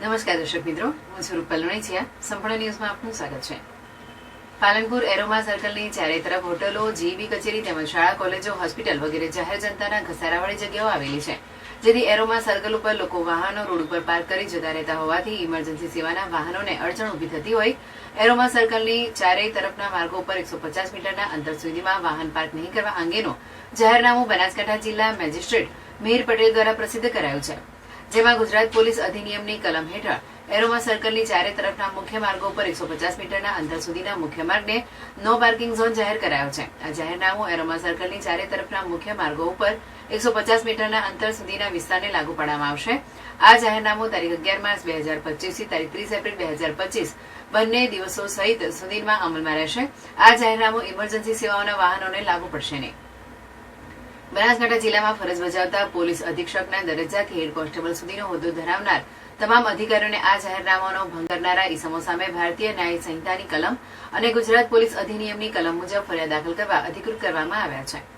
નમસ્કાર દર્શક મિત્રો, હું છું રૂપલ લુણીચિયા. સંપૂર્ણ ન્યૂઝમાં આપનું સ્વાગત છે. પાલનપુર એરોમા સર્કલની ચારે તરફ હોટલો, જીઈબી કચેરી તેમજ શાળા, કોલેજો, હોસ્પિટલ વગેરે જાહેર જનતાના ઘસારાવાળી જગ્યાઓ આવેલી છે, જેથી એરોમા સર્કલ ઉપર લોકો વાહનો રોડ ઉપર પાર્ક કરી જતા રહેતા હોવાથી ઇમરજન્સી સેવાના વાહનોને અડચણ ઊભી થતી હોય એરોમા સર્કલની ચારેય તરફના માર્ગો ઉપર 150 મીટરના અંતર સુધીમાં વાહન પાર્ક નહીં કરવા અંગેનું જાહેરનામું બનાસકાંઠા જિલ્લા મેજિસ્ટ્રેટ મિહિર પટેલ દ્વારા પ્રસિદ્ધ કરાયું છે, જેમાં ગુજરાત પોલીસ અધિનિયમની કલમ હેઠળ એરોમા સર્કલની ચારે તરફના મુખ્ય માર્ગો પર 150 મીટરના અંતર સુધીના મુખ્ય માર્ગને નો પાર્કિંગ ઝોન જાહેર કરાયો છે. આ જાહેરનામું એરોમા સર્કલની ચારે તરફના મુખ્ય માર્ગો ઉપર 150 મીટરના અંતર સુધીના વિસ્તારને લાગુ પાડવામાં આવશે. આ જાહેરનામું તારીખ 11 માર્ચ 2025 થી તારીખ 30 એપ્રિલ 2025 બંને દિવસો સહિત સુધીમાં અમલમાં રહેશે. આ જાહેરનામું ઇમરજન્સી સેવાઓના વાહનોને લાગુ પડશે નહીં. બનાસકાંઠા જિલ્લામાં ફરજ બજાવતા પોલીસ અધિક્ષકના દરજ્જાથી હેડ કોન્સ્ટેબલ સુધીનો હોદ્દો ધરાવનાર તમામ અધિકારીઓને આ જાહેરનામાનો ભંગ કરનારા ઇસમો સામે ભારતીય ન્યાય સંહિતાની કલમ અને ગુજરાત પોલીસ અધિનિયમની કલમ મુજબ ફરિયાદ દાખલ કરવા અધિકૃત કરવામાં આવ્યા છે.